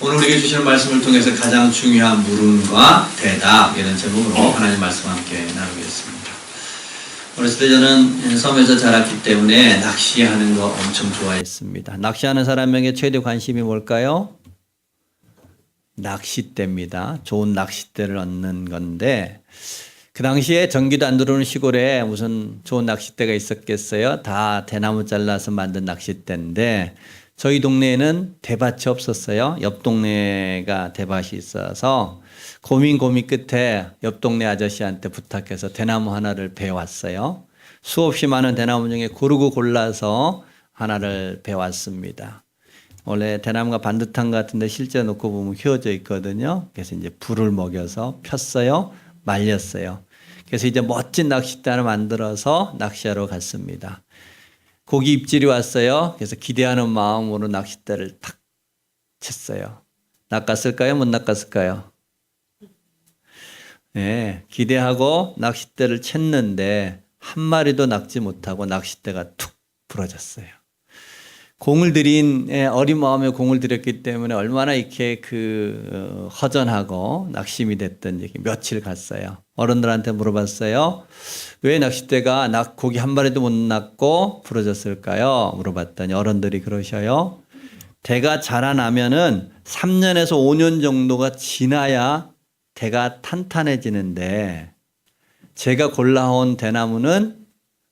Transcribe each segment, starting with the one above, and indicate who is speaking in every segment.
Speaker 1: 오늘 우리에게 주시는 말씀을 통해서 가장 중요한 물음과 대답 이런 제목으로 하나님 말씀과 함께 나누겠습니다. 어렸을 때 저는 섬에서 자랐기 때문에 낚시하는 거 엄청 좋아했습니다. 낚시하는 사람에게 최대 관심이 뭘까요? 낚싯대입니다. 좋은 낚싯대를 얻는 건데 그 당시에 전기도 안 들어오는 시골에 무슨 좋은 낚싯대가 있었겠어요? 다 대나무 잘라서 만든 낚싯대인데 저희 동네에는 대밭이 없었어요. 옆 동네가 대밭이 있어서 고민 끝에 옆 동네 아저씨한테 부탁해서 대나무 하나를 베왔어요. 수없이 많은 대나무 중에 고르고 골라서 하나를 베왔습니다. 원래 대나무가 반듯한 것 같은데 실제 놓고 보면 휘어져 있거든요. 그래서 이제 불을 먹여서 폈어요. 말렸어요. 그래서 이제 멋진 낚싯대 하나 만들어서 낚시하러 갔습니다. 고기 입질이 왔어요. 그래서 기대하는 마음으로 낚싯대를 탁 쳤어요. 낚았을까요? 못 낚았을까요? 네, 기대하고 낚싯대를 쳤는데 한 마리도 낚지 못하고 낚싯대가 툭 부러졌어요. 공을 들인 어린 마음에 공을 들였기 때문에 얼마나 이렇게 허전하고 낙심이 됐던 얘기 며칠 갔어요. 어른들한테 물어봤어요. 왜 낚싯대가 고기 한 마리도 못 낚고 부러졌을까요? 물어봤더니 어른들이 그러셔요. 대가 자라나면은 3년에서 5년 정도가 지나야 대가 탄탄해지는데 제가 골라온 대나무는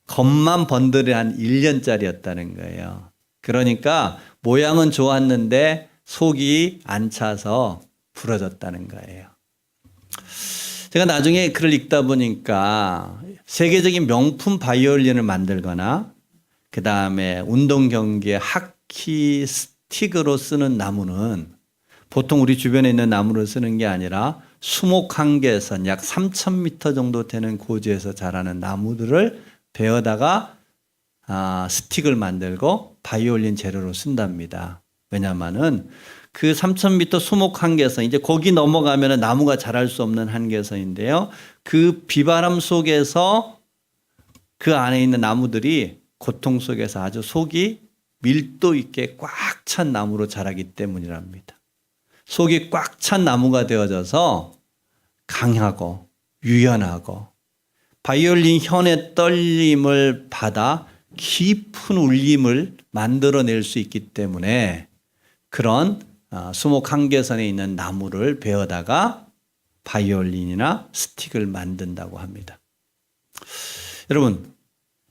Speaker 1: 겉만 번들이 한 1년짜리였다는 거예요. 그러니까 모양은 좋았는데 속이 안 차서 부러졌다는 거예요. 제가 나중에 글을 읽다 보니까 세계적인 명품 바이올린을 만들거나 그 다음에 운동 경기에 하키 스틱으로 쓰는 나무는 보통 우리 주변에 있는 나무를 쓰는 게 아니라 수목 한계선 약 3,000m 정도 되는 고지에서 자라는 나무들을 베어다가 스틱을 만들고 바이올린 재료로 쓴답니다. 왜냐하면은 그 3,000m 수목 한계선 이제 거기 넘어가면 나무가 자랄 수 없는 한계선인데요. 그 비바람 속에서 그 안에 있는 나무들이 고통 속에서 아주 속이 밀도 있게 꽉 찬 나무로 자라기 때문이랍니다. 속이 꽉 찬 나무가 되어져서 강하고 유연하고 바이올린 현의 떨림을 받아 깊은 울림을 만들어낼 수 있기 때문에 그런 수목 한계선에 있는 나무를 베어다가 바이올린이나 스틱을 만든다고 합니다. 여러분,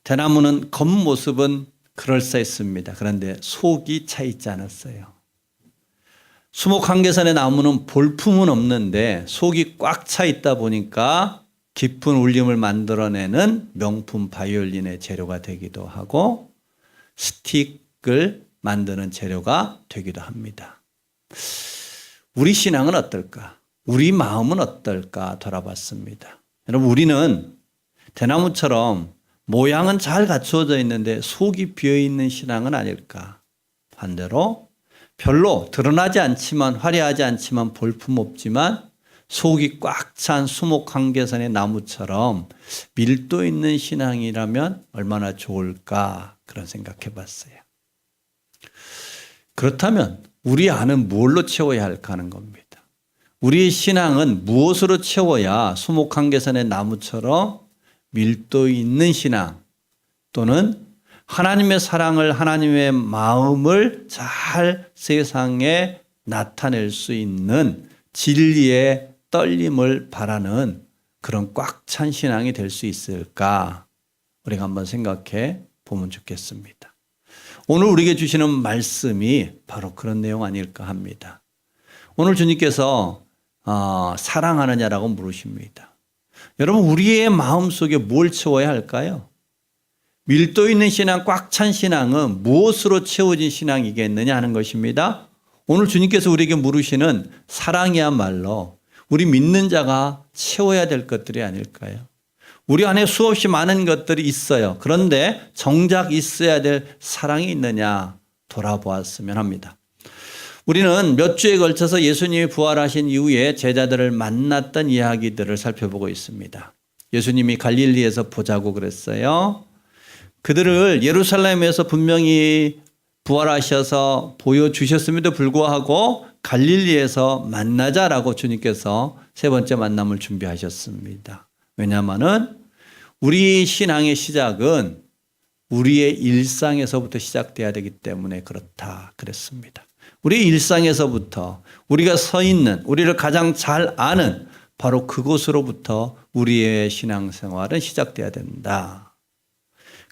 Speaker 1: 대나무는 겉모습은 그럴싸했습니다. 그런데 속이 차 있지 않았어요. 수목 한계선의 나무는 볼품은 없는데 속이 꽉 차 있다 보니까 깊은 울림을 만들어내는 명품 바이올린의 재료가 되기도 하고 스틱을 만드는 재료가 되기도 합니다. 우리 신앙은 어떨까? 우리 마음은 어떨까 돌아봤습니다. 여러분, 우리는 대나무처럼 모양은 잘 갖추어져 있는데 속이 비어있는 신앙은 아닐까? 반대로 별로 드러나지 않지만 화려하지 않지만 볼품없지만 속이 꽉 찬 수목 한계선의 나무처럼 밀도 있는 신앙이라면 얼마나 좋을까 그런 생각해 봤어요. 그렇다면 우리 안은 뭘로 채워야 할까 하는 겁니다. 우리의 신앙은 무엇으로 채워야 수목 한계선의 나무처럼 밀도 있는 신앙 또는 하나님의 사랑을 하나님의 마음을 잘 세상에 나타낼 수 있는 진리의 떨림을 바라는 그런 꽉 찬 신앙이 될 수 있을까? 우리가 한번 생각해 보면 좋겠습니다. 오늘 우리에게 주시는 말씀이 바로 그런 내용 아닐까 합니다. 오늘 주님께서 사랑하느냐라고 물으십니다. 여러분, 우리의 마음속에 뭘 채워야 할까요? 밀도 있는 신앙, 꽉 찬 신앙은 무엇으로 채워진 신앙이겠느냐 하는 것입니다. 오늘 주님께서 우리에게 물으시는 사랑이야말로 우리 믿는 자가 채워야 될 것들이 아닐까요? 우리 안에 수없이 많은 것들이 있어요. 그런데 정작 있어야 될 사랑이 있느냐 돌아보았으면 합니다. 우리는 몇 주에 걸쳐서 예수님이 부활하신 이후에 제자들을 만났던 이야기들을 살펴보고 있습니다. 예수님이 갈릴리에서 보자고 그랬어요. 그들을 예루살렘에서 분명히 부활하셔서 보여주셨음에도 불구하고 갈릴리에서 만나자라고 주님께서 세 번째 만남을 준비하셨습니다. 왜냐하면은 우리 신앙의 시작은 우리의 일상에서부터 시작돼야 되기 때문에 그렇다 그랬습니다. 우리 일상에서부터 우리가 서 있는, 우리를 가장 잘 아는 바로 그곳으로부터 우리의 신앙생활은 시작돼야 된다.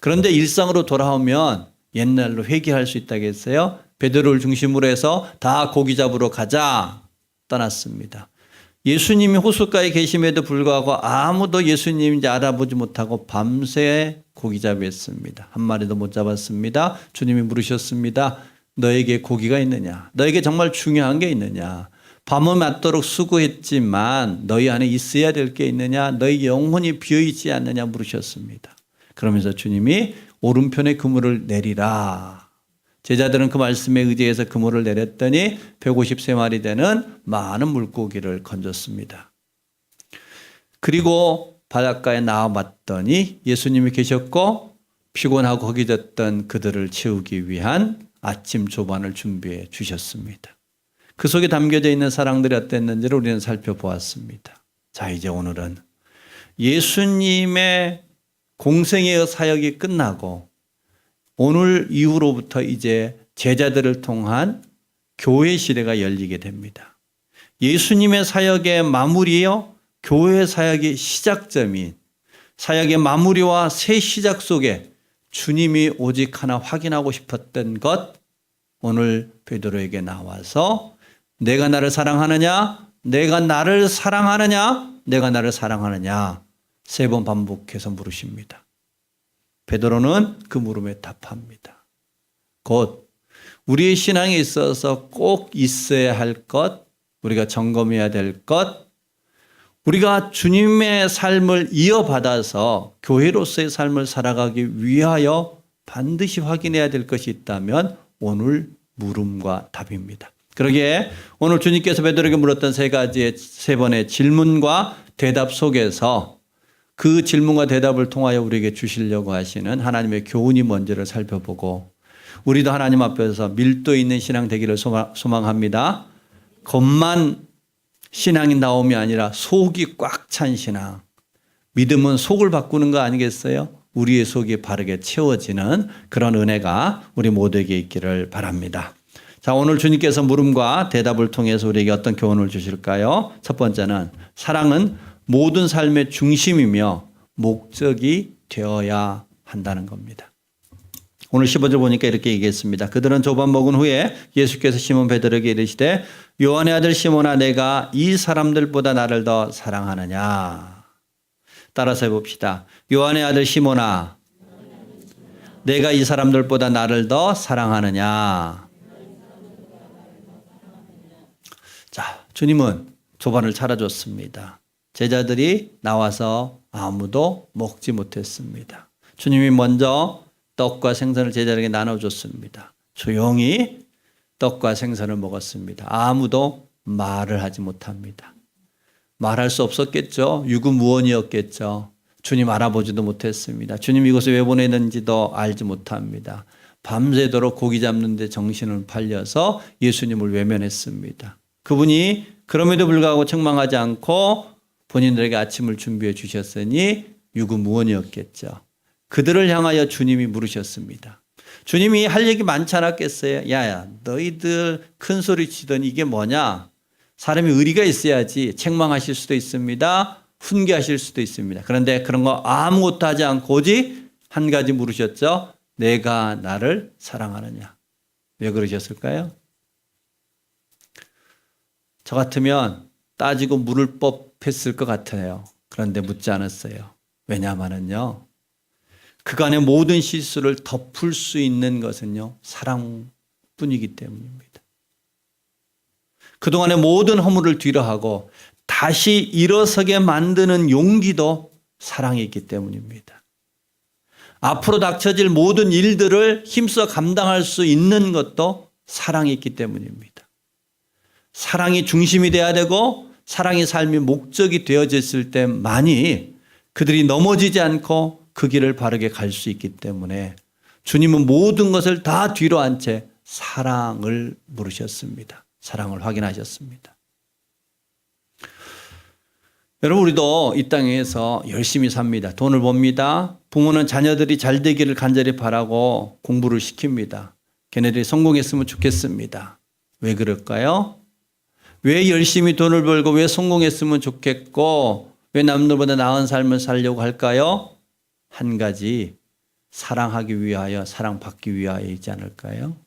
Speaker 1: 그런데 일상으로 돌아오면 옛날로 회귀할 수 있다겠어요? 베드로를 중심으로 해서 다 고기 잡으러 가자 떠났습니다. 예수님이 호숫가에 계심에도 불구하고 아무도 예수님인지 알아보지 못하고 밤새 고기잡이 했습니다. 한 마리도 못 잡았습니다. 주님이 물으셨습니다. 너에게 고기가 있느냐? 너에게 정말 중요한 게 있느냐? 밤을 맞도록 수고했지만 너희 안에 있어야 될 게 있느냐? 너희 영혼이 비어있지 않느냐 물으셨습니다. 그러면서 주님이 오른편에 그물을 내리라. 제자들은 그 말씀에 의지해서 그물을 내렸더니 153마리 되는 많은 물고기를 건졌습니다. 그리고 바닷가에 나와봤더니 예수님이 계셨고 피곤하고 허기졌던 그들을 채우기 위한 아침 조반을 준비해 주셨습니다. 그 속에 담겨져 있는 사랑들이 어땠는지를 우리는 살펴보았습니다. 자, 이제 오늘은 예수님의 공생의 사역이 끝나고 오늘 이후로부터 이제 제자들을 통한 교회 시대가 열리게 됩니다. 예수님의 사역의 마무리요, 교회 사역의 시작점인 사역의 마무리와 새 시작 속에 주님이 오직 하나 확인하고 싶었던 것, 오늘 베드로에게 나와서 내가 나를 사랑하느냐, 내가 나를 사랑하느냐, 내가 나를 사랑하느냐 3번 반복해서 물으십니다. 베드로는 그 물음에 답합니다. 곧 우리의 신앙에 있어서 꼭 있어야 할 것, 우리가 점검해야 될 것, 우리가 주님의 삶을 이어받아서 교회로서의 삶을 살아가기 위하여 반드시 확인해야 될 것이 있다면 오늘 물음과 답입니다. 그러기에 오늘 주님께서 베드로에게 물었던 세 번의 질문과 대답 속에서 그 질문과 대답을 통하여 우리에게 주시려고 하시는 하나님의 교훈이 뭔지를 살펴보고 우리도 하나님 앞에서 밀도 있는 신앙 되기를 소망합니다. 겉만 신앙이 나옴이 아니라 속이 꽉 찬 신앙. 믿음은 속을 바꾸는 거 아니겠어요? 우리의 속이 바르게 채워지는 그런 은혜가 우리 모두에게 있기를 바랍니다. 자, 오늘 주님께서 물음과 대답을 통해서 우리에게 어떤 교훈을 주실까요? 첫 번째는 사랑은 모든 삶의 중심이며 목적이 되어야 한다는 겁니다. 오늘 15절 보니까 이렇게 얘기했습니다. 그들은 조반 먹은 후에 예수께서 시몬 베드로에게 이르시되 요한의 아들 시몬아 내가 이 사람들보다 나를 더 사랑하느냐. 따라서 해봅시다. 요한의 아들 시몬아 내가 이 사람들보다 나를 더 사랑하느냐. 자, 주님은 조반을 차려줬습니다. 제자들이 나와서 아무도 먹지 못했습니다. 주님이 먼저 떡과 생선을 제자들에게 나눠줬습니다. 조용히 떡과 생선을 먹었습니다. 아무도 말을 하지 못합니다. 말할 수 없었겠죠. 유구무원이었겠죠. 주님 알아보지도 못했습니다. 주님 이곳에 왜 보내는지도 알지 못합니다. 밤새도록 고기 잡는 데 정신을 팔려서 예수님을 외면했습니다. 그분이 그럼에도 불구하고 책망하지 않고 본인들에게 아침을 준비해 주셨으니 유구무원이었겠죠. 그들을 향하여 주님이 물으셨습니다. 주님이 할 얘기 많지 않았겠어요? 야야 너희들 큰 소리 치더니 이게 뭐냐? 사람이 의리가 있어야지. 책망하실 수도 있습니다. 훈계하실 수도 있습니다. 그런데 그런 거 아무것도 하지 않고 오직 한 가지 물으셨죠. 내가 나를 사랑하느냐. 왜 그러셨을까요? 저 같으면 따지고 물을 법했을 것 같아요. 그런데 묻지 않았어요. 왜냐하면요. 그간의 모든 실수를 덮을 수 있는 것은요. 사랑뿐이기 때문입니다. 그동안의 모든 허물을 뒤로하고 다시 일어서게 만드는 용기도 사랑이 있기 때문입니다. 앞으로 닥쳐질 모든 일들을 힘써 감당할 수 있는 것도 사랑이 있기 때문입니다. 사랑이 중심이 돼야 되고 사랑이 삶의 목적이 되어졌을 때만이 그들이 넘어지지 않고 그 길을 바르게 갈 수 있기 때문에 주님은 모든 것을 다 뒤로 한 채 사랑을 물으셨습니다. 사랑을 확인하셨습니다. 여러분, 우리도 이 땅에서 열심히 삽니다. 돈을 법니다. 부모는 자녀들이 잘 되기를 간절히 바라고 공부를 시킵니다. 걔네들이 성공했으면 좋겠습니다. 왜 그럴까요? 왜 열심히 돈을 벌고 왜 성공했으면 좋겠고 왜 남들보다 나은 삶을 살려고 할까요? 한 가지, 사랑하기 위하여, 사랑받기 위하여이지 않을까요?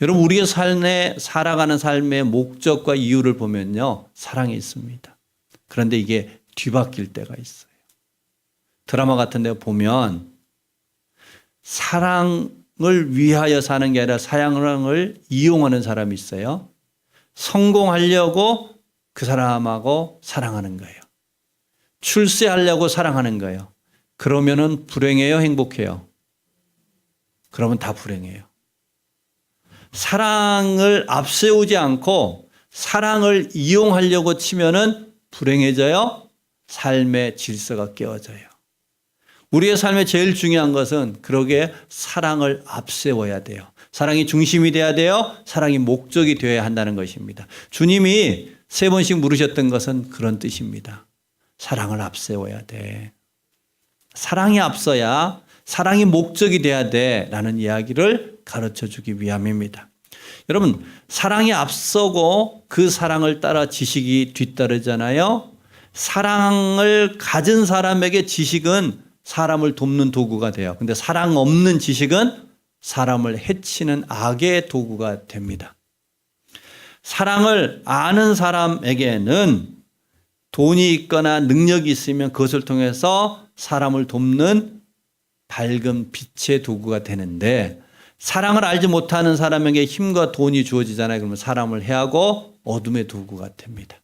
Speaker 1: 여러분, 우리의 삶에 살아가는 삶의 목적과 이유를 보면요, 사랑이 있습니다. 그런데 이게 뒤바뀔 때가 있어요. 드라마 같은 데 보면 사랑을 위하여 사는 게 아니라 사랑을 이용하는 사람이 있어요. 성공하려고 그 사람하고 사랑하는 거예요. 출세하려고 사랑하는 거예요. 그러면은 불행해요, 행복해요? 그러면 다 불행해요. 사랑을 앞세우지 않고 사랑을 이용하려고 치면은 불행해져요. 삶의 질서가 깨어져요. 우리의 삶에 제일 중요한 것은 그러게 사랑을 앞세워야 돼요. 사랑이 중심이 돼야 돼요. 사랑이 목적이 되어야 한다는 것입니다. 주님이 3번씩 물으셨던 것은 그런 뜻입니다. 사랑을 앞세워야 돼. 사랑이 앞서야 사랑이 목적이 돼야 돼라는 이야기를 가르쳐 주기 위함입니다. 여러분, 사랑이 앞서고 그 사랑을 따라 지식이 뒤따르잖아요. 사랑을 가진 사람에게 지식은 사람을 돕는 도구가 돼요. 근데 사랑 없는 지식은 사람을 해치는 악의 도구가 됩니다. 사랑을 아는 사람에게는 돈이 있거나 능력이 있으면 그것을 통해서 사람을 돕는 밝은 빛의 도구가 되는데, 사랑을 알지 못하는 사람에게 힘과 돈이 주어지잖아요. 그러면 사람을 해하고 어둠의 도구가 됩니다.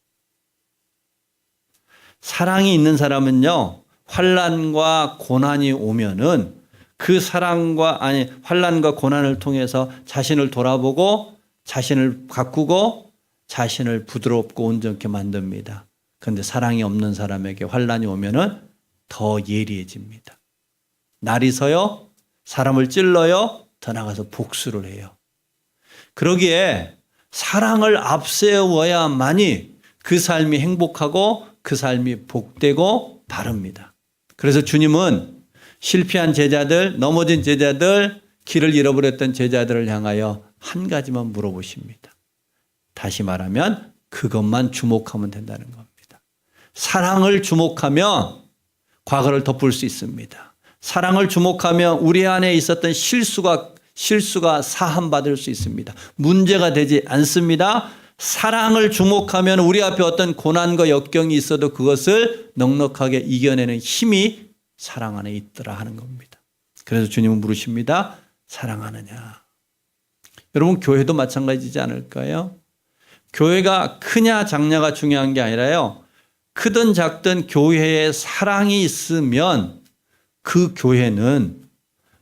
Speaker 1: 사랑이 있는 사람은요, 환난과 고난이 오면은 그 환난과 고난을 통해서 자신을 돌아보고 자신을 가꾸고 자신을 부드럽고 온전케 만듭니다. 그런데 사랑이 없는 사람에게 환난이 오면은 더 예리해집니다. 날이 서요, 사람을 찔러요, 더 나가서 복수를 해요. 그러기에 사랑을 앞세워야만이 그 삶이 행복하고 그 삶이 복되고 바릅니다. 그래서 주님은 실패한 제자들, 넘어진 제자들, 길을 잃어버렸던 제자들을 향하여 한 가지만 물어보십니다. 다시 말하면 그것만 주목하면 된다는 겁니다. 사랑을 주목하면 과거를 덮을 수 있습니다. 사랑을 주목하면 우리 안에 있었던 실수가 사함받을 수 있습니다. 문제가 되지 않습니다. 사랑을 주목하면 우리 앞에 어떤 고난과 역경이 있어도 그것을 넉넉하게 이겨내는 힘이 사랑 안에 있더라 하는 겁니다. 그래서 주님은 물으십니다. 사랑하느냐? 여러분, 교회도 마찬가지지 않을까요? 교회가 크냐 작냐가 중요한 게 아니라요, 크든 작든 교회에 사랑이 있으면 그 교회는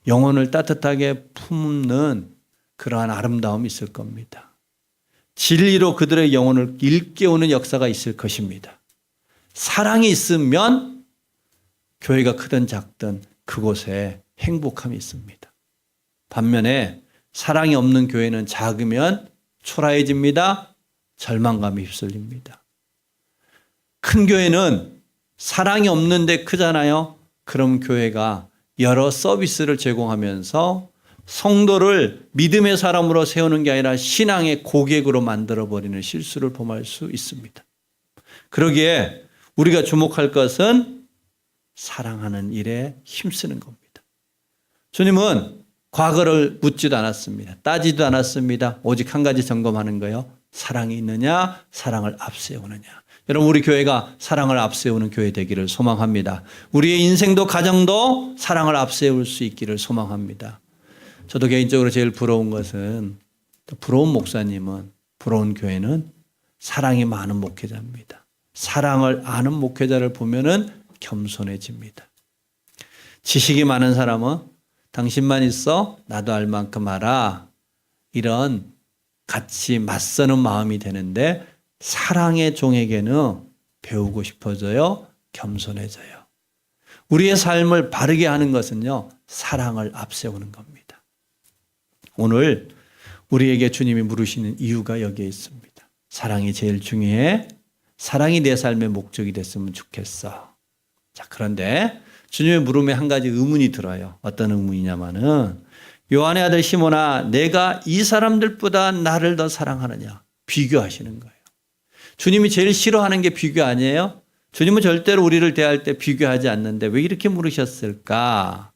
Speaker 1: 영혼을 따뜻하게 품는 그러한 아름다움이 있을 겁니다. 진리로 그들의 영혼을 일깨우는 역사가 있을 것입니다. 사랑이 있으면 교회가 크든 작든 그곳에 행복함이 있습니다. 반면에 사랑이 없는 교회는 작으면 초라해집니다. 절망감이 휩쓸립니다. 큰 교회는 사랑이 없는데 크잖아요. 그럼 교회가 여러 서비스를 제공하면서 성도를 믿음의 사람으로 세우는 게 아니라 신앙의 고객으로 만들어버리는 실수를 범할 수 있습니다. 그러기에 우리가 주목할 것은 사랑하는 일에 힘쓰는 겁니다. 주님은 과거를 묻지도 않았습니다. 따지도 않았습니다. 오직 한 가지 점검하는 거예요. 사랑이 있느냐, 사랑을 앞세우느냐. 여러분, 우리 교회가 사랑을 앞세우는 교회 되기를 소망합니다. 우리의 인생도 가정도 사랑을 앞세울 수 있기를 소망합니다. 저도 개인적으로 제일 부러운 것은, 부러운 목사님은, 부러운 교회는 사랑이 많은 목회자입니다. 사랑을 아는 목회자를 보면은 겸손해집니다. 지식이 많은 사람은 당신만 있어 나도 알 만큼 알아, 이런 같이 맞서는 마음이 되는데, 사랑의 종에게는 배우고 싶어져요. 겸손해져요. 우리의 삶을 바르게 하는 것은요, 사랑을 앞세우는 겁니다. 오늘 우리에게 주님이 물으시는 이유가 여기에 있습니다. 사랑이 제일 중요해. 사랑이 내 삶의 목적이 됐으면 좋겠어. 자, 그런데 주님의 물음에 한 가지 의문이 들어요. 어떤 의문이냐면은 요한의 아들 시몬아, 내가 이 사람들보다 나를 더 사랑하느냐? 비교하시는 거예요. 주님이 제일 싫어하는 게 비교 아니에요? 주님은 절대로 우리를 대할 때 비교하지 않는데 왜 이렇게 물으셨을까?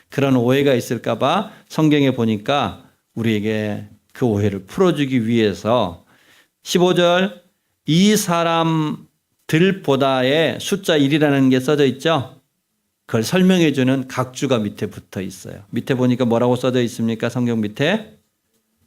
Speaker 1: 그런 오해가 있을까 봐 성경에 보니까 우리에게 그 오해를 풀어주기 위해서 15절 이 사람들보다의 숫자 1이라는 게 써져 있죠? 그걸 설명해 주는 각주가 밑에 붙어 있어요. 밑에 보니까 뭐라고 써져 있습니까? 성경 밑에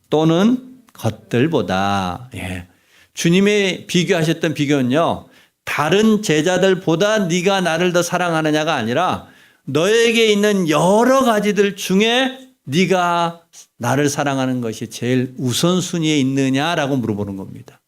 Speaker 1: 또는 것들보다. 예. 주님의 비교하셨던 비교는요. 다른 제자들보다 네가 나를 더 사랑하느냐가 아니라 너에게 있는 여러 가지들 중에 네가 나를 사랑하는 것이 제일 우선순위에 있느냐라고 물어보는 겁니다.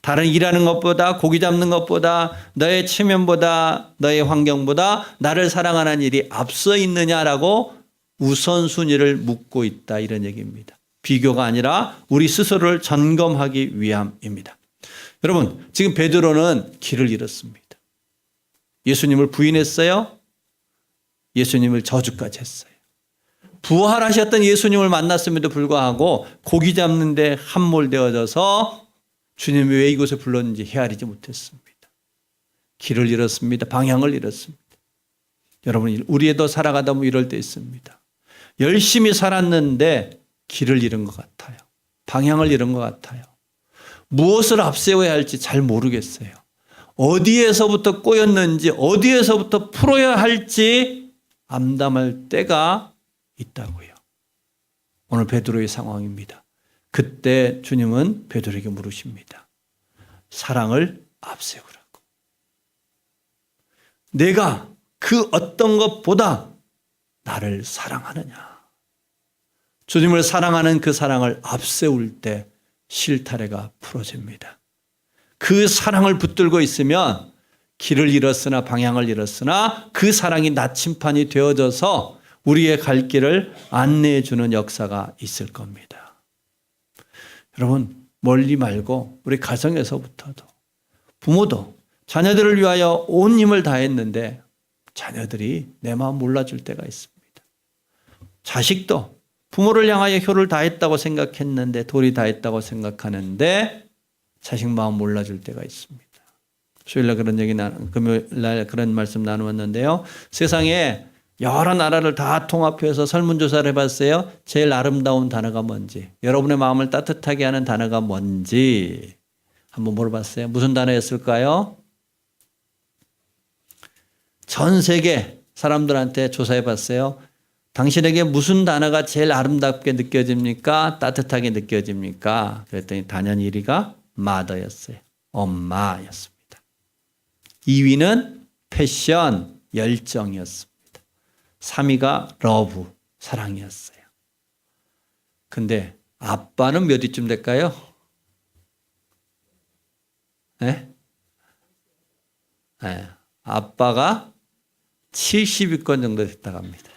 Speaker 1: 다른 일하는 것보다 고기 잡는 것보다 너의 체면보다 너의 환경보다 나를 사랑하는 일이 앞서 있느냐라고 우선순위를 묻고 있다 이런 얘기입니다. 비교가 아니라 우리 스스로를 점검하기 위함입니다. 여러분 지금 베드로는 길을 잃었습니다. 예수님을 부인했어요. 예수님을 저주까지 했어요. 부활하셨던 예수님을 만났음에도 불구하고 고기 잡는 데 함몰되어져서 주님이 왜 이곳에 불렀는지 헤아리지 못했습니다. 길을 잃었습니다. 방향을 잃었습니다. 여러분 우리에도 살아가다 보면 이럴 때 있습니다. 열심히 살았는데 길을 잃은 것 같아요. 방향을 잃은 것 같아요. 무엇을 앞세워야 할지 잘 모르겠어요. 어디에서부터 꼬였는지 어디에서부터 풀어야 할지 암담할 때가 있다고요. 오늘 베드로의 상황입니다. 그때 주님은 베드로에게 물으십니다. 사랑을 앞세우라고. 내가 그 어떤 것보다 나를 사랑하느냐. 주님을 사랑하는 그 사랑을 앞세울 때 실타래가 풀어집니다. 그 사랑을 붙들고 있으면 길을 잃었으나 방향을 잃었으나 그 사랑이 나침판이 되어져서 우리의 갈 길을 안내해 주는 역사가 있을 겁니다. 여러분 멀리 말고 우리 가정에서부터도 부모도 자녀들을 위하여 온 힘을 다했는데 자녀들이 내 마음 몰라줄 때가 있습니다. 자식도 부모를 향하여 효를 다했다고 생각했는데 도리 다했다고 생각하는데 자식 마음 몰라줄 때가 있습니다. 수요일날 그런 얘기 금요일날 그런 말씀 나누었는데요. 세상에 여러 나라를 다 통합해서 설문조사를 해봤어요. 제일 아름다운 단어가 뭔지, 여러분의 마음을 따뜻하게 하는 단어가 뭔지 한번 물어봤어요. 무슨 단어였을까요? 전 세계 사람들한테 조사해봤어요. 당신에게 무슨 단어가 제일 아름답게 느껴집니까? 따뜻하게 느껴집니까? 그랬더니 당연히 1위가 mother였어요. 엄마였습니다. 2위는 패션, 열정이었습니다. 3위가 러브, 사랑이었어요. 근데 아빠는 몇 위쯤 될까요? 네? 네. 아빠가 70위권 정도 됐다고 합니다.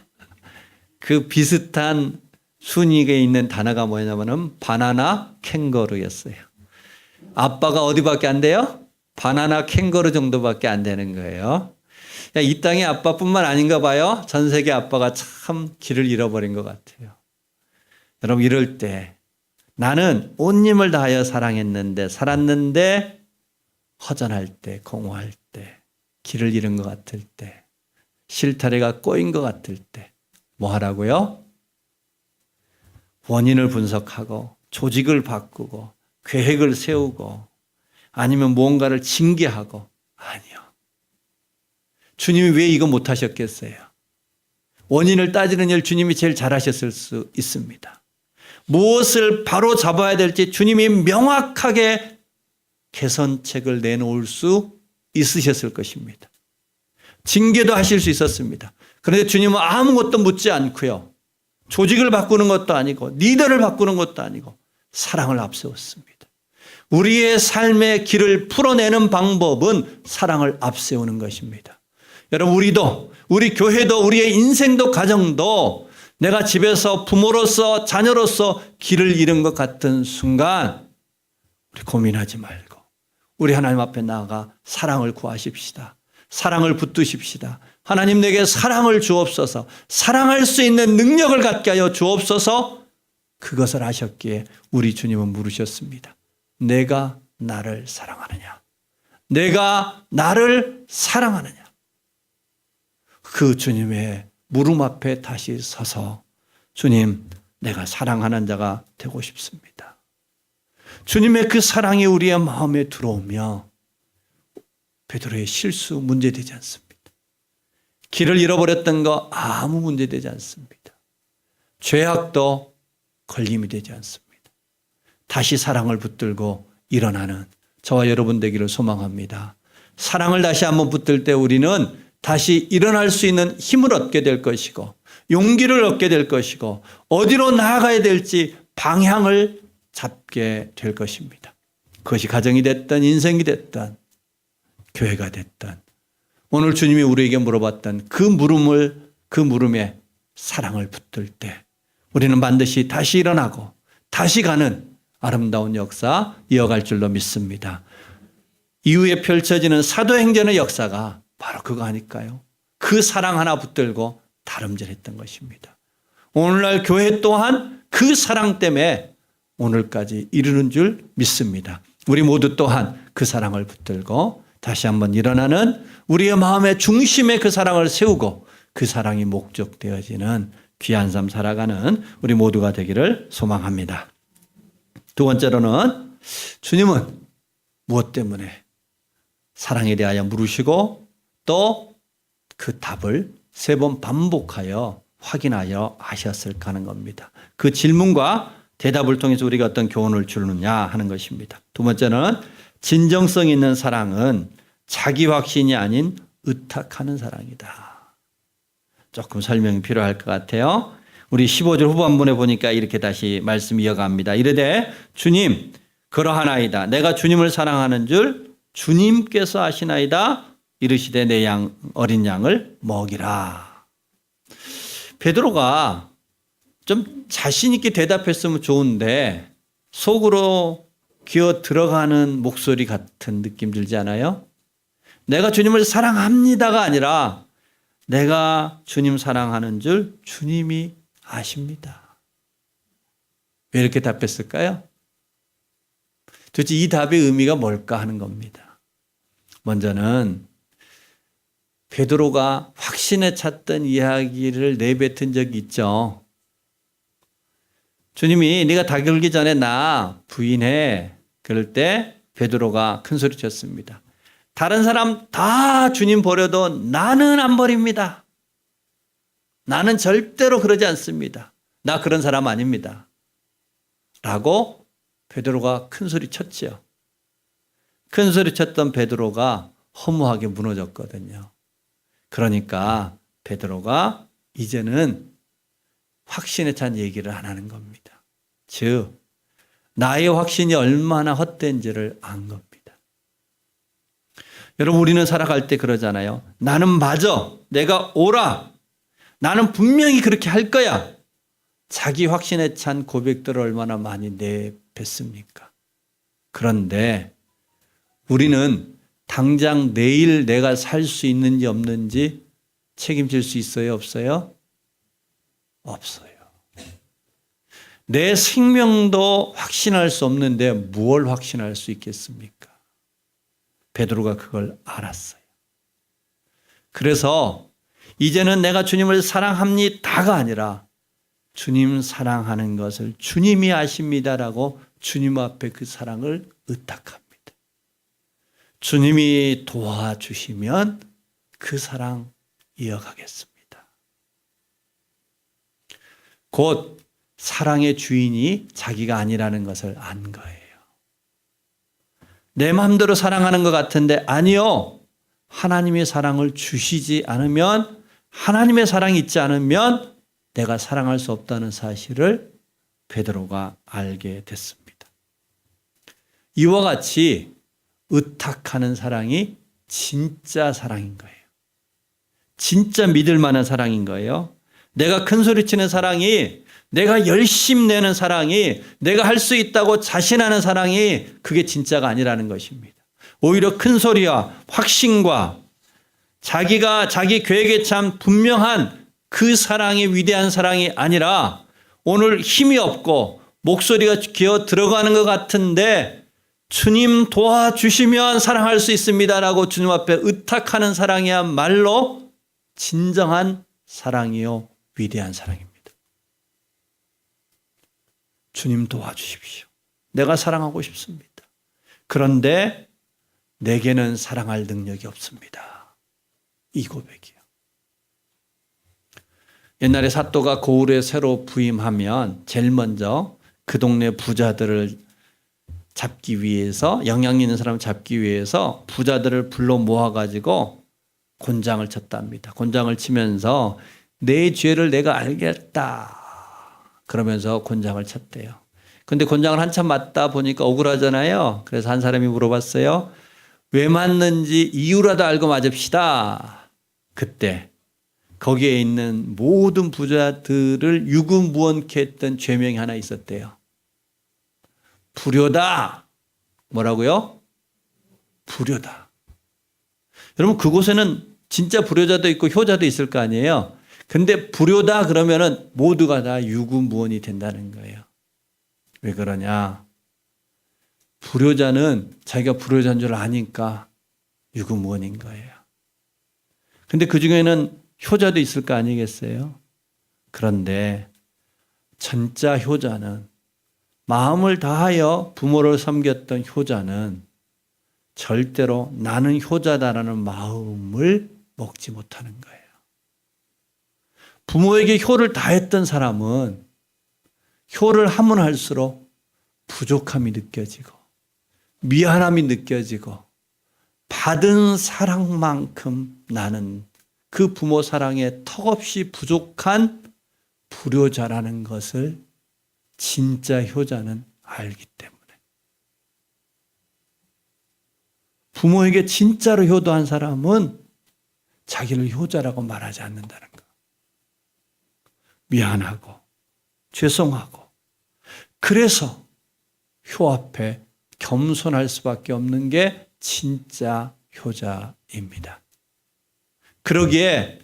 Speaker 1: 그 비슷한 순위에 있는 단어가 뭐냐면은 바나나 캥거루였어요. 아빠가 어디밖에 안 돼요? 바나나 캥거루 정도밖에 안 되는 거예요. 이 땅의 아빠뿐만 아닌가 봐요. 전 세계 아빠가 참 길을 잃어버린 것 같아요. 여러분 이럴 때 나는 온 힘을 다하여 사랑했는데 살았는데 허전할 때 공허할 때 길을 잃은 것 같을 때 실타래가 꼬인 것 같을 때 뭐 하라고요? 원인을 분석하고 조직을 바꾸고 계획을 세우고 아니면 무언가를 징계하고 아니요. 주님이 왜 이거 못하셨겠어요? 원인을 따지는 일 주님이 제일 잘하셨을 수 있습니다. 무엇을 바로 잡아야 될지 주님이 명확하게 개선책을 내놓을 수 있으셨을 것입니다. 징계도 하실 수 있었습니다. 그런데 주님은 아무것도 묻지 않고요. 조직을 바꾸는 것도 아니고 리더를 바꾸는 것도 아니고 사랑을 앞세웠습니다. 우리의 삶의 길을 풀어내는 방법은 사랑을 앞세우는 것입니다. 여러분 우리도 우리 교회도 우리의 인생도 가정도 내가 집에서 부모로서 자녀로서 길을 잃은 것 같은 순간 우리 고민하지 말고 우리 하나님 앞에 나아가 사랑을 구하십시다. 사랑을 붙드십시다. 하나님 내게 사랑을 주옵소서. 사랑할 수 있는 능력을 갖게 하여 주옵소서. 그것을 하셨기에 우리 주님은 물으셨습니다. 내가 나를 사랑하느냐? 내가 나를 사랑하느냐? 그 주님의 물음 앞에 다시 서서 주님, 내가 사랑하는 자가 되고 싶습니다. 주님의 그 사랑이 우리의 마음에 들어오며 베드로의 실수 문제되지 않습니다. 길을 잃어버렸던 거 아무 문제되지 않습니다. 죄악도 걸림이 되지 않습니다. 다시 사랑을 붙들고 일어나는 저와 여러분 되기를 소망합니다. 사랑을 다시 한번 붙들 때 우리는 다시 일어날 수 있는 힘을 얻게 될 것이고 용기를 얻게 될 것이고 어디로 나아가야 될지 방향을 잡게 될 것입니다. 그것이 가정이 됐든 인생이 됐든 교회가 됐든 오늘 주님이 우리에게 물어봤던 그 물음에 사랑을 붙들 때 우리는 반드시 다시 일어나고 다시 가는 아름다운 역사 이어갈 줄로 믿습니다. 이후에 펼쳐지는 사도행전의 역사가 바로 그거 아닐까요? 그 사랑 하나 붙들고 다름질했던 것입니다. 오늘날 교회 또한 그 사랑 때문에 오늘까지 이르는 줄 믿습니다. 우리 모두 또한 그 사랑을 붙들고 다시 한번 일어나는 우리의 마음의 중심에 그 사랑을 세우고 그 사랑이 목적되어지는 귀한 삶 살아가는 우리 모두가 되기를 소망합니다. 두 번째로는 주님은 무엇 때문에 사랑에 대하여 물으시고 또 그 답을 3번 반복하여 확인하여 하셨을까 하는 겁니다. 그 질문과 대답을 통해서 우리가 어떤 교훈을 주느냐 하는 것입니다. 두 번째는 진정성 있는 사랑은 자기 확신이 아닌 의탁하는 사랑이다. 조금 설명이 필요할 것 같아요. 우리 15절 후반부에 보니까 이렇게 다시 말씀 이어갑니다. 이르되 주님 그러하나이다. 내가 주님을 사랑하는 줄 주님께서 아시나이다. 이르시되 내 어린 양을 먹이라. 베드로가 좀 자신 있게 대답했으면 좋은데 속으로 기어 들어가는 목소리 같은 느낌 들지 않아요? 내가 주님을 사랑합니다가 아니라 내가 주님 사랑하는 줄 주님이 아십니다. 왜 이렇게 답했을까요? 도대체 이 답의 의미가 뭘까 하는 겁니다. 먼저는 베드로가 확신에 찼던 이야기를 내뱉은 적이 있죠. 주님이 네가 닭 열기 전에 나 부인해. 그럴 때 베드로가 큰 소리 쳤습니다. 다른 사람 다 주님 버려도 나는 안 버립니다. 나는 절대로 그러지 않습니다. 나 그런 사람 아닙니다. 라고 베드로가 큰 소리 쳤지요. 큰 소리 쳤던 베드로가 허무하게 무너졌거든요. 그러니까 베드로가 이제는 확신에 찬 얘기를 안 하는 겁니다. 즉 나의 확신이 얼마나 헛된지를 안 겁니다. 여러분 우리는 살아갈 때 그러잖아요. 나는 맞아. 내가 옳아. 나는 분명히 그렇게 할 거야. 자기 확신에 찬 고백들을 얼마나 많이 내뱉습니까? 그런데 우리는 당장 내일 내가 살 수 있는지 없는지 책임질 수 있어요? 없어요? 없어요. 내 생명도 확신할 수 없는데 무엇을 확신할 수 있겠습니까? 베드로가 그걸 알았어요. 그래서 이제는 내가 주님을 사랑합니다가 아니라 주님 사랑하는 것을 주님이 아십니다라고 주님 앞에 그 사랑을 의탁합니다. 주님이 도와주시면 그 사랑 이어가겠습니다. 곧 사랑의 주인이 자기가 아니라는 것을 안 거예요. 내 마음대로 사랑하는 것 같은데 아니요. 하나님의 사랑을 주시지 않으면 하나님의 사랑이 있지 않으면 내가 사랑할 수 없다는 사실을 베드로가 알게 됐습니다. 이와 같이 의탁하는 사랑이 진짜 사랑인 거예요. 진짜 믿을 만한 사랑인 거예요. 내가 큰 소리치는 사랑이, 내가 열심 내는 사랑이, 내가 할 수 있다고 자신하는 사랑이 그게 진짜가 아니라는 것입니다. 오히려 큰 소리와 확신과 자기가 자기 계획에 참 분명한 그 사랑이 위대한 사랑이 아니라 오늘 힘이 없고 목소리가 기어 들어가는 것 같은데 주님 도와주시면 사랑할 수 있습니다라고 주님 앞에 의탁하는 사랑이야말로 진정한 사랑이요 위대한 사랑입니다. 주님 도와주십시오. 내가 사랑하고 싶습니다. 그런데 내게는 사랑할 능력이 없습니다. 이 고백이요. 옛날에 사또가 고을에 새로 부임하면 제일 먼저 그 동네 부자들을 잡기 위해서, 영향 있는 사람을 잡기 위해서 부자들을 불러 모아가지고 곤장을 쳤답니다. 곤장을 치면서 내 죄를 내가 알겠다 그러면서 곤장을 쳤대요. 근데 곤장을 한참 맞다 보니까 억울하잖아요. 그래서 한 사람이 물어봤어요. 왜 맞는지 이유라도 알고 맞읍시다. 그때 거기에 있는 모든 부자들을 유구무원케 했던 죄명이 하나 있었대요. 불효다. 뭐라고요? 불효다. 여러분 그곳에는 진짜 불효자도 있고 효자도 있을 거 아니에요. 근데 불효다 그러면은 모두가 다 유구무원이 된다는 거예요. 왜 그러냐? 불효자는 자기가 불효자인 줄 아니까 유구무원인 거예요. 근데 그 중에는 효자도 있을 거 아니겠어요? 그런데 진짜 효자는, 마음을 다하여 부모를 섬겼던 효자는 절대로 나는 효자다라는 마음을 먹지 못하는 거예요. 부모에게 효를 다했던 사람은 효를 하면 할수록 부족함이 느껴지고 미안함이 느껴지고 받은 사랑만큼 나는 그 부모 사랑에 턱없이 부족한 불효자라는 것을 진짜 효자는 알기 때문에, 부모에게 진짜로 효도한 사람은 자기를 효자라고 말하지 않는다는 거. 미안하고 죄송하고 그래서 효 앞에 겸손할 수밖에 없는 게 진짜 효자입니다. 그러기에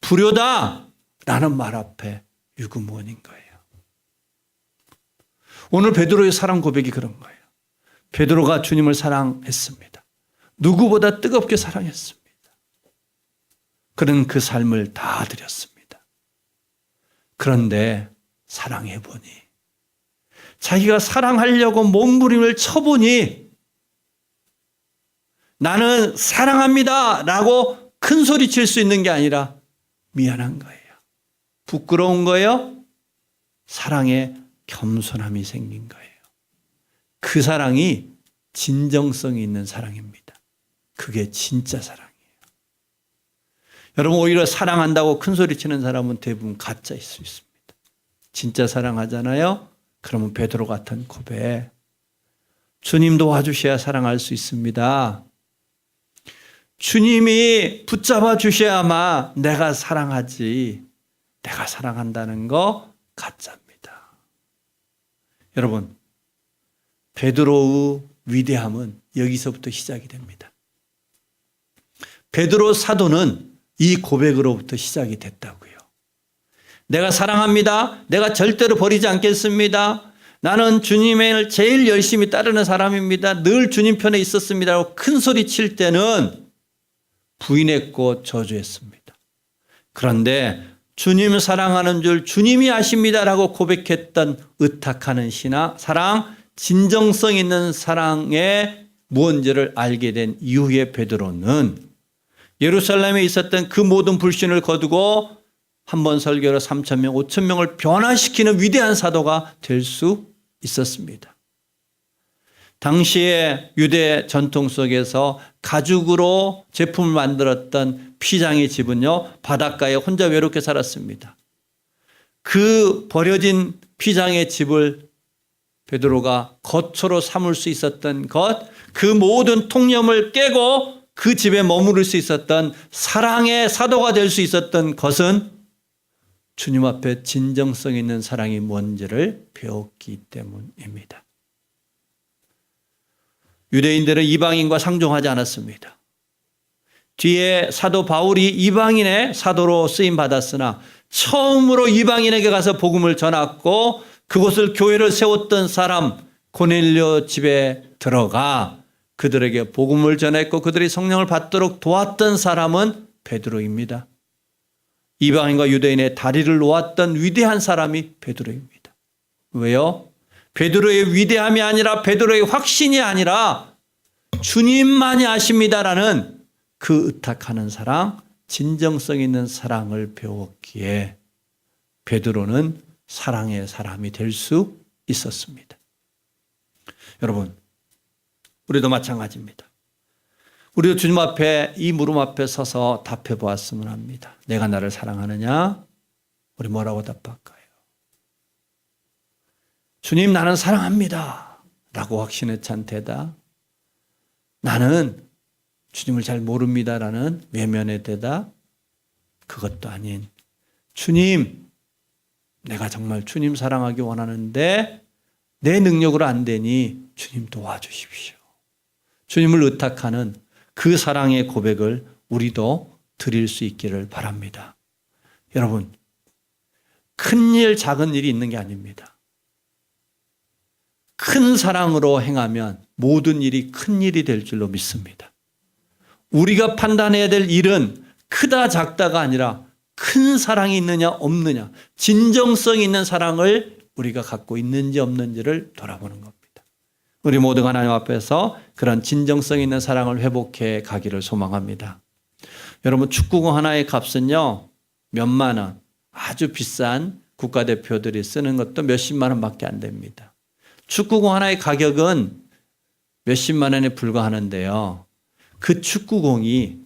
Speaker 1: 불효다라는 말 앞에 유구무원인 거예요. 오늘 베드로의 사랑 고백이 그런 거예요. 베드로가 주님을 사랑했습니다. 누구보다 뜨겁게 사랑했습니다. 그는 그 삶을 다 드렸습니다. 그런데 사랑해보니, 자기가 사랑하려고 몸부림을 쳐보니 나는 사랑합니다 라고 큰 소리 칠 수 있는 게 아니라 미안한 거예요. 부끄러운 거예요. 사랑에 겸손함이 생긴 거예요. 그 사랑이 진정성이 있는 사랑입니다. 그게 진짜 사랑이에요. 여러분 오히려 사랑한다고 큰 소리 치는 사람은 대부분 가짜일 수 있습니다. 진짜 사랑하잖아요. 그러면 베드로 같은 고백, 주님 도와주셔야 사랑할 수 있습니다. 주님이 붙잡아 주셔야만 내가 사랑하지, 내가 사랑한다는 거 가짜입니다. 여러분 베드로의 위대함은 여기서부터 시작이 됩니다. 베드로 사도는 이 고백으로부터 시작이 됐다고요. 내가 사랑합니다. 내가 절대로 버리지 않겠습니다. 나는 주님을 제일 열심히 따르는 사람입니다. 늘 주님 편에 있었습니다. 라고 큰 소리 칠 때는 부인했고 저주했습니다. 그런데 주님 사랑하는 줄 주님이 아십니다라고 고백했던 의탁하는 사랑, 진정성 있는 사랑의 무언지를 알게 된 이후에 베드로는 예루살렘에 있었던 그 모든 불신을 거두고 한 번 설교로 3,000명, 5,000명을 변화시키는 위대한 사도가 될 수 있었습니다. 당시에 유대 전통 속에서 가죽으로 제품을 만들었던 피장의 집은요, 바닷가에 혼자 외롭게 살았습니다. 그 버려진 피장의 집을 베드로가 거처로 삼을 수 있었던 것, 그 모든 통념을 깨고 그 집에 머무를 수 있었던 사랑의 사도가 될 수 있었던 것은 주님 앞에 진정성 있는 사랑이 뭔지를 배웠기 때문입니다. 유대인들은 이방인과 상종하지 않았습니다. 뒤에 사도 바울이 이방인의 사도로 쓰임 받았으나 처음으로 이방인에게 가서 복음을 전했고 그곳을 교회를 세웠던 사람 고넬료 집에 들어가 그들에게 복음을 전했고 그들이 성령을 받도록 도왔던 사람은 베드로입니다. 이방인과 유대인의 다리를 놓았던 위대한 사람이 베드로입니다. 왜요? 베드로의 위대함이 아니라 베드로의 확신이 아니라 주님만이 아십니다라는 그 의탁하는 사랑, 진정성 있는 사랑을 배웠기에 베드로는 사랑의 사람이 될 수 있었습니다. 여러분, 우리도 마찬가지입니다. 우리도 주님 앞에 이 무릎 앞에 서서 답해 보았으면 합니다. 내가 나를 사랑하느냐? 우리 뭐라고 답할까요? 주님, 나는 사랑합니다 라고 확신에 찬 대답, 나는 주님을 잘 모릅니다라는 외면의 대답, 그것도 아닌 주님, 내가 정말 주님 사랑하기 원하는데 내 능력으로 안 되니 주님 도와주십시오. 주님을 의탁하는 그 사랑의 고백을 우리도 드릴 수 있기를 바랍니다. 여러분, 큰 일, 작은 일이 있는 게 아닙니다. 큰 사랑으로 행하면 모든 일이 큰 일이 될 줄로 믿습니다. 우리가 판단해야 될 일은 크다 작다가 아니라 큰 사랑이 있느냐 없느냐, 진정성 있는 사랑을 우리가 갖고 있는지 없는지를 돌아보는 겁니다. 우리 모두가 하나님 앞에서 그런 진정성 있는 사랑을 회복해 가기를 소망합니다. 여러분, 축구공 하나의 값은요, 몇만 원, 아주 비싼 국가대표들이 쓰는 것도 몇십만 원밖에 안 됩니다. 축구공 하나의 가격은 몇십만 원에 불과하는데요. 그 축구공이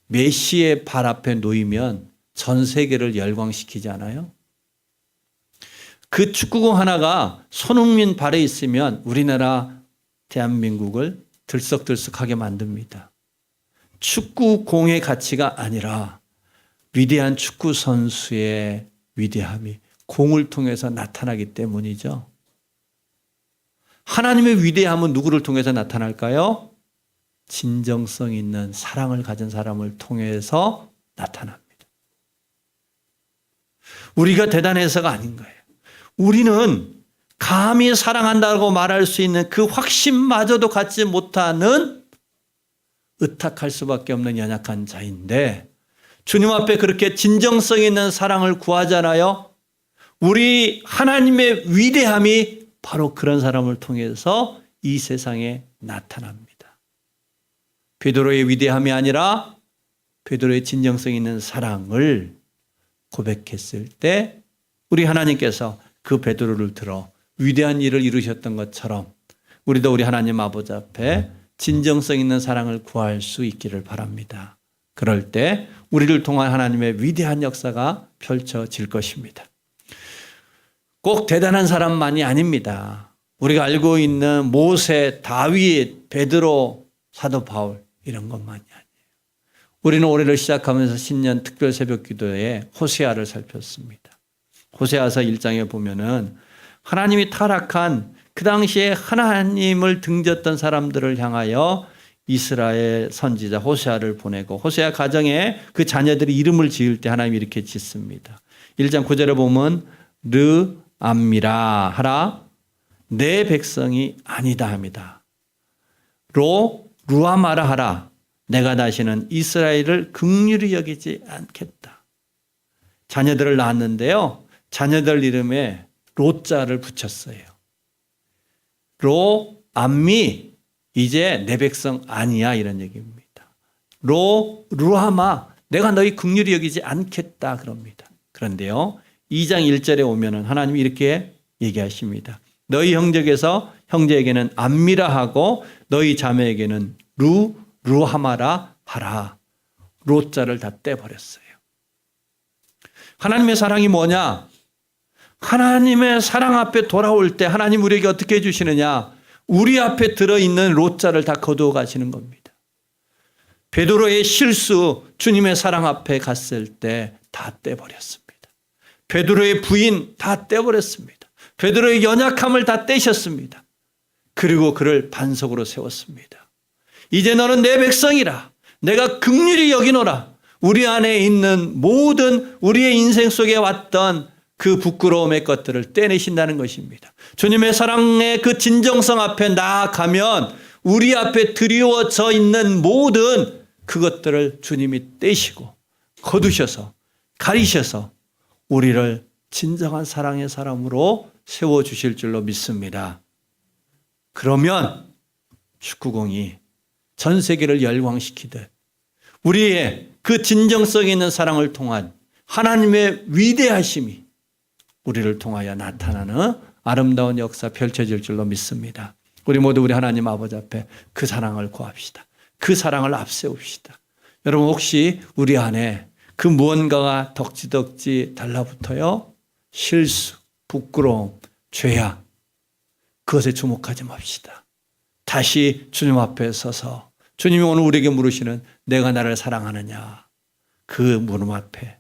Speaker 1: 메시의 발 앞에 놓이면 전 세계를 열광시키지 않아요? 그 축구공 하나가 손흥민 발에 있으면 우리나라 대한민국을 들썩들썩하게 만듭니다. 축구공의 가치가 아니라 위대한 축구 선수의 위대함이 공을 통해서 나타나기 때문이죠. 하나님의 위대함은 누구를 통해서 나타날까요? 진정성 있는 사랑을 가진 사람을 통해서 나타납니다. 우리가 대단해서가 아닌 거예요. 우리는 감히 사랑한다고 말할 수 있는 그 확신마저도 갖지 못하는 의탁할 수밖에 없는 연약한 자인데 주님 앞에 그렇게 진정성 있는 사랑을 구하잖아요. 우리 하나님의 위대함이 바로 그런 사람을 통해서 이 세상에 나타납니다. 베드로의 위대함이 아니라 베드로의 진정성 있는 사랑을 고백했을 때 우리 하나님께서 그 베드로를 들어 위대한 일을 이루셨던 것처럼 우리도 우리 하나님 아버지 앞에 진정성 있는 사랑을 구할 수 있기를 바랍니다. 그럴 때 우리를 통한 하나님의 위대한 역사가 펼쳐질 것입니다. 꼭 대단한 사람만이 아닙니다. 우리가 알고 있는 모세, 다윗, 베드로, 사도 바울 이런 것만이 아니에요. 우리는 올해를 시작하면서 신년 특별 새벽 기도에 호세아를 살폈습니다. 호세아서 1장에 보면은 하나님이 타락한 그 당시에 하나님을 등졌던 사람들을 향하여 이스라엘 선지자 호세아를 보내고 호세아 가정에 그 자녀들이 이름을 지을 때 하나님이 이렇게 짓습니다. 1장 9절에 보면 르암미라 하라 내 백성이 아니다 합니다. 루아마라 하라 내가 다시는 이스라엘을 긍휼히 여기지 않겠다. 자녀들을 낳았는데요. 자녀들 이름에 로자를 붙였어요. 로암미 이제 내 백성 아니야 이런 얘기입니다. 루하마 내가 너희 긍휼히 여기지 않겠다 그럽니다. 그런데요. 2장 1절에 오면은 하나님이 이렇게 얘기하십니다. 너희 형제에게는 암미라 하고 너희 자매에게는 루하마라 하라. 로자를 다 떼버렸어요. 하나님의 사랑이 뭐냐? 하나님의 사랑 앞에 돌아올 때 하나님 우리에게 어떻게 해주시느냐? 우리 앞에 들어있는 로자를 다 거두어 가시는 겁니다. 베드로의 실수 주님의 사랑 앞에 갔을 때 다 떼버렸습니다. 베드로의 부인 다 떼버렸습니다. 베드로의 연약함을 다 떼셨습니다. 그리고 그를 반석으로 세웠습니다. 이제 너는 내 백성이라. 내가 긍휼히 여기노라. 우리 안에 있는 모든 우리의 인생 속에 왔던 그 부끄러움의 것들을 떼내신다는 것입니다. 주님의 사랑의 그 진정성 앞에 나아가면 우리 앞에 드리워져 있는 모든 그것들을 주님이 떼시고 거두셔서 가리셔서 우리를 진정한 사랑의 사람으로 세워주실 줄로 믿습니다. 그러면 축구공이 전 세계를 열광시키듯 우리의 그 진정성 있는 사랑을 통한 하나님의 위대하심이 우리를 통하여 나타나는 아름다운 역사 펼쳐질 줄로 믿습니다. 우리 모두 우리 하나님 아버지 앞에 그 사랑을 구합시다. 그 사랑을 앞세웁시다. 여러분 혹시 우리 안에 그 무언가가 덕지덕지 달라붙어요? 실수, 부끄러움, 죄악, 그것에 주목하지 맙시다. 다시 주님 앞에 서서 주님이 오늘 우리에게 물으시는 내가 나를 사랑하느냐, 그 물음 앞에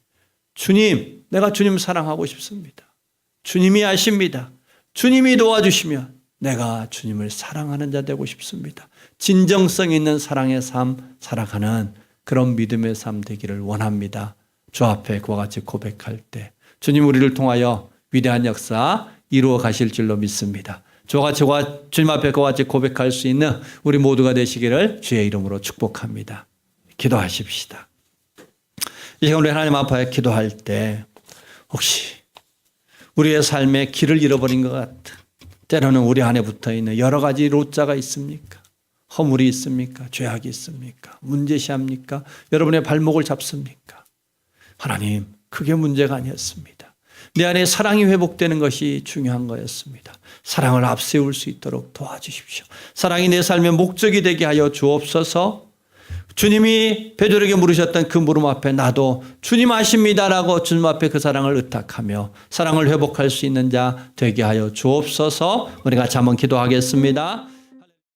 Speaker 1: 주님, 내가 주님 사랑하고 싶습니다. 주님이 아십니다. 주님이 도와주시면 내가 주님을 사랑하는 자 되고 싶습니다. 진정성 있는 사랑의 삶 살아가는 그런 믿음의 삶 되기를 원합니다. 주 앞에 그와 같이 고백할 때 주님 우리를 통하여 위대한 역사 이루어 가실 줄로 믿습니다. 주와 같이 주님 앞에 그와 같이 고백할 수 있는 우리 모두가 되시기를 주의 이름으로 축복합니다. 기도하십시다. 이 시간 우리 하나님 앞에 기도할 때 혹시 우리의 삶에 길을 잃어버린 것 같은 때로는 우리 안에 붙어있는 여러 가지 로자가 있습니까? 허물이 있습니까? 죄악이 있습니까? 문제시합니까? 여러분의 발목을 잡습니까? 하나님, 그게 문제가 아니었습니다. 내 안에 사랑이 회복되는 것이 중요한 거였습니다. 사랑을 앞세울 수 있도록 도와주십시오. 사랑이 내 삶의 목적이 되게 하여 주옵소서. 주님이 베드로에게 물으셨던 그 물음 앞에 나도 주님 아십니다라고 주님 앞에 그 사랑을 의탁하며 사랑을 회복할 수 있는 자 되게 하여 주옵소서. 우리가 같이 한번 기도하겠습니다.